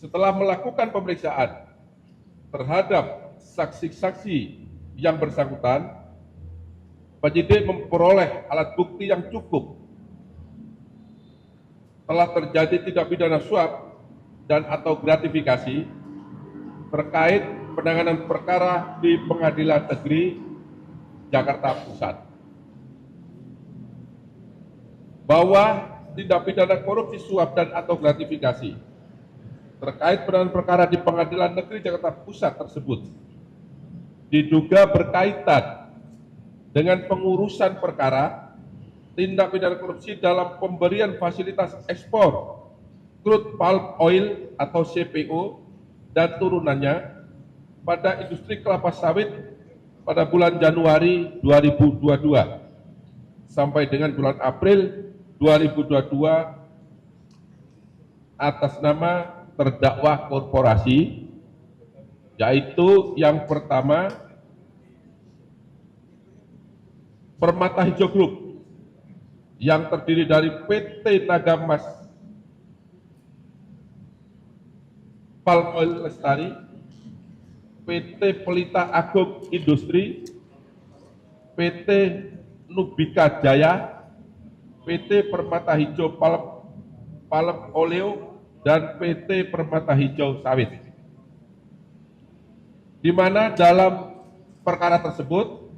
Setelah melakukan pemeriksaan terhadap saksi-saksi yang bersangkutan, penyidik memperoleh alat bukti yang cukup telah terjadi tindak pidana suap dan atau gratifikasi terkait penanganan perkara di Pengadilan Negeri Jakarta Pusat, bahwa tindak pidana korupsi suap dan atau gratifikasi terkait penanganan perkara di Pengadilan Negeri Jakarta Pusat tersebut diduga berkaitan dengan pengurusan perkara tindak pidana korupsi dalam pemberian fasilitas ekspor crude palm oil atau CPO dan turunannya pada industri kelapa sawit pada bulan Januari 2022 sampai dengan bulan April 2022 atas nama terdakwa korporasi, yaitu yang pertama Permata Hijau Group yang terdiri dari PT Nagamas Palm Oil Lestari, PT Pelita Agung Industri, PT Nubika Jaya, PT Permata Hijau Palm Oleo, dan PT Permata Hijau Sawit. Di mana dalam perkara tersebut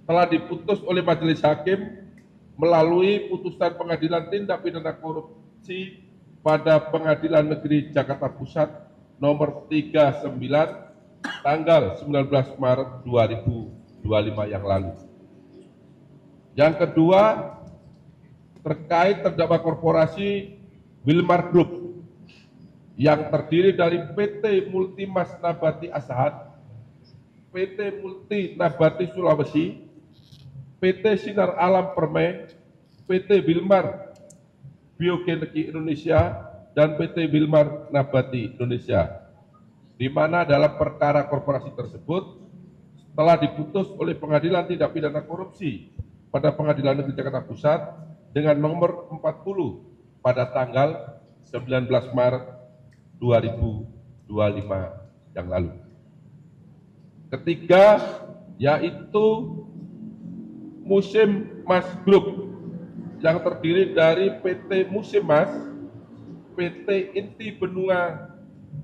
telah diputus oleh majelis hakim melalui putusan Pengadilan Tindak Pidana Korupsi pada Pengadilan Negeri Jakarta Pusat nomor 39 tanggal 19 Maret 2025 yang lalu. Yang kedua, terkait terdakwa korporasi Wilmar Group yang terdiri dari PT Multimas Nabati Asahan, PT Multi Nabati Sulawesi, PT Sinar Alam Permai, PT Wilmar Biogenergi Indonesia, dan PT Wilmar Nabati Indonesia, di mana dalam perkara korporasi tersebut telah diputus oleh Pengadilan Tindak Pidana Korupsi pada Pengadilan Negeri Jakarta Pusat dengan nomor 40 pada tanggal 19 Maret 2025 yang lalu. Ketiga, yaitu Musim Mas Group yang terdiri dari PT Musim Mas, PT Inti Benua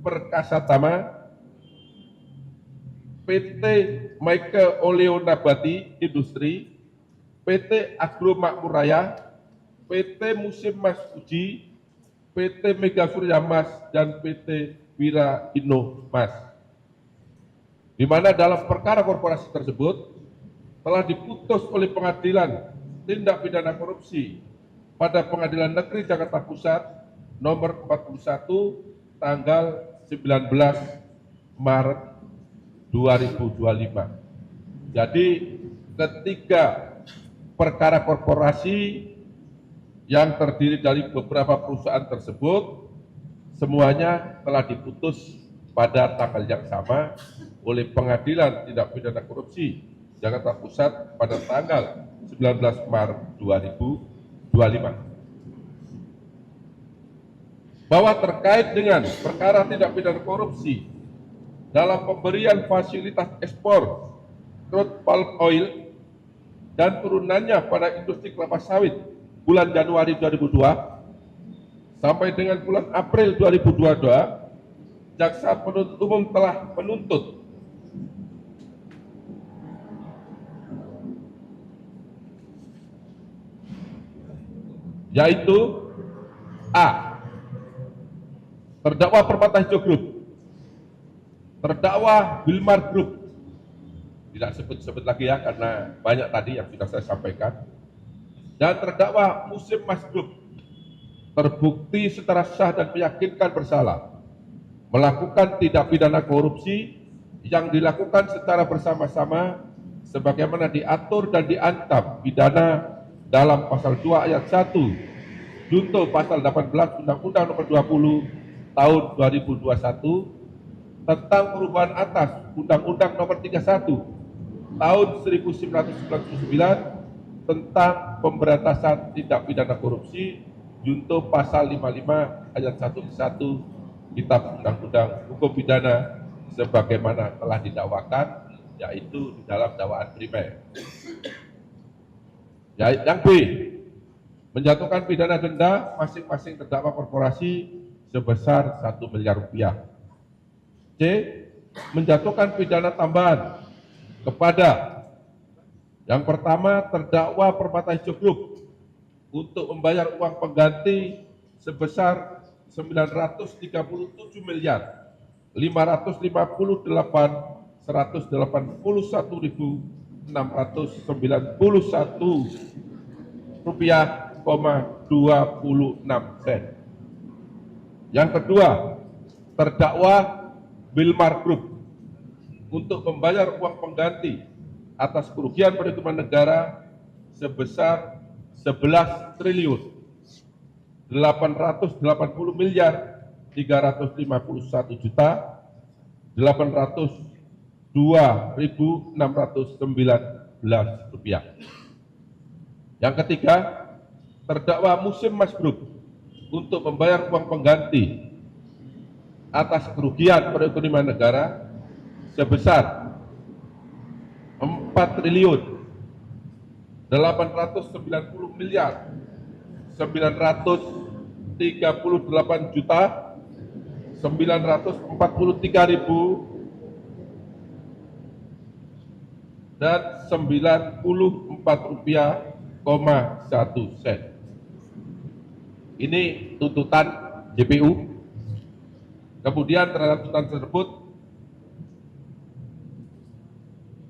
Perkasa Tama, PT Michael Oleo Nabati Industri, PT Agro Makmur Raya, PT Musim Mas Uji, PT Mega Surya Mas, dan PT Wira Inno Mas. Di mana dalam perkara korporasi tersebut telah diputus oleh Pengadilan Tindak Pidana Korupsi pada Pengadilan Negeri Jakarta Pusat nomor 41 tanggal 19 Maret 2025. Jadi ketiga perkara korporasi yang terdiri dari beberapa perusahaan tersebut semuanya telah diputus pada tanggal yang sama oleh Pengadilan Tindak Pidana Korupsi Jakarta Pusat pada tanggal 19 Maret 2025. Bahwa terkait dengan perkara tindak pidana korupsi dalam pemberian fasilitas ekspor crude palm oil dan turunannya pada industri kelapa sawit bulan Januari 2002 sampai dengan bulan April 2022, jaksa penuntut umum telah menuntut yaitu A. Terdakwa Permata Hijau Group, terdakwa Wilmar Group, tidak sebut-sebut lagi ya karena banyak tadi yang sudah saya sampaikan, dan terdakwa Musim Mas Group terbukti secara sah dan meyakinkan bersalah melakukan tindak pidana korupsi yang dilakukan secara bersama-sama sebagaimana diatur dan diancam pidana dalam pasal 2 ayat 1 junto pasal 18 Undang-Undang Nomor 20 Tahun 2021 tentang perubahan atas Undang-Undang Nomor 31 Tahun 1999 tentang pemberantasan tindak pidana korupsi junto pasal 55 ayat 1 ke 1 Kitab Undang-Undang Hukum Pidana sebagaimana telah didakwakan, yaitu di dalam dakwaan primer. Yang B, menjatuhkan pidana denda masing-masing terdakwa korporasi sebesar 1 miliar rupiah. C, menjatuhkan pidana tambahan kepada yang pertama terdakwa Permata Hijau Group untuk membayar uang pengganti sebesar 937 miliar 558.181.691 rupiah, 26 sen. Yang kedua, terdakwa Wilmar Group untuk membayar uang pengganti atas kerugian perhitungan negara sebesar 11 triliun 880 miliar 351 juta 802.619 rupiah. Yang ketiga, terdakwa Musim Mas Group untuk membayar uang pengganti atas kerugian perekonomian negara sebesar 4 triliun 890 miliar 938 juta 943.000 dan 94 rupiah, 1 sen. Ini tuntutan JPU. Kemudian terhadap tuntutan tersebut,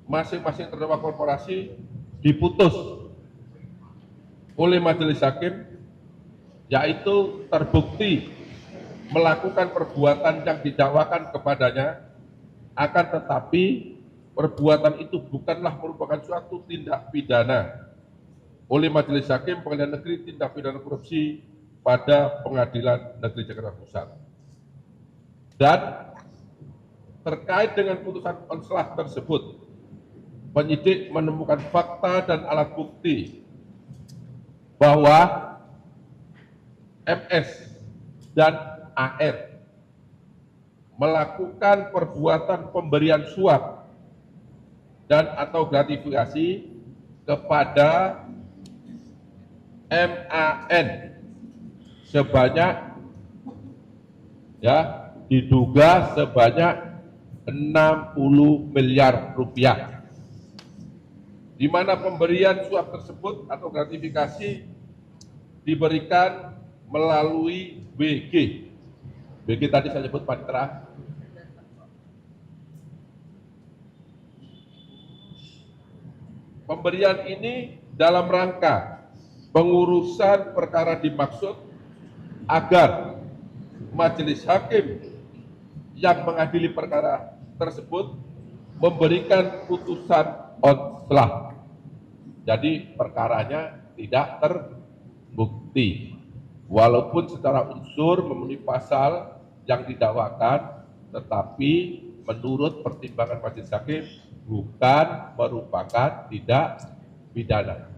masing-masing terdakwa korporasi diputus oleh majelis hakim, yaitu terbukti melakukan perbuatan yang didakwakan kepadanya, akan tetapi perbuatan itu bukanlah merupakan suatu tindak pidana oleh majelis hakim Pengadilan Negeri Tindak Pidana Korupsi pada Pengadilan Negeri Jakarta Pusat. Dan terkait dengan putusan konslah tersebut, penyidik menemukan fakta dan alat bukti bahwa MS dan AR melakukan perbuatan pemberian suap dan atau gratifikasi kepada MAN sebanyak, diduga sebanyak 60 miliar rupiah, di mana pemberian suap tersebut atau gratifikasi diberikan melalui BG. BG tadi saya sebut panitera. Pemberian ini dalam rangka pengurusan perkara dimaksud agar majelis hakim yang mengadili perkara tersebut memberikan putusan konslah. Jadi perkaranya tidak terbukti, walaupun secara unsur memenuhi pasal yang didakwakan, tetapi menurut pertimbangan majelis hakim bukan merupakan tindak pidana.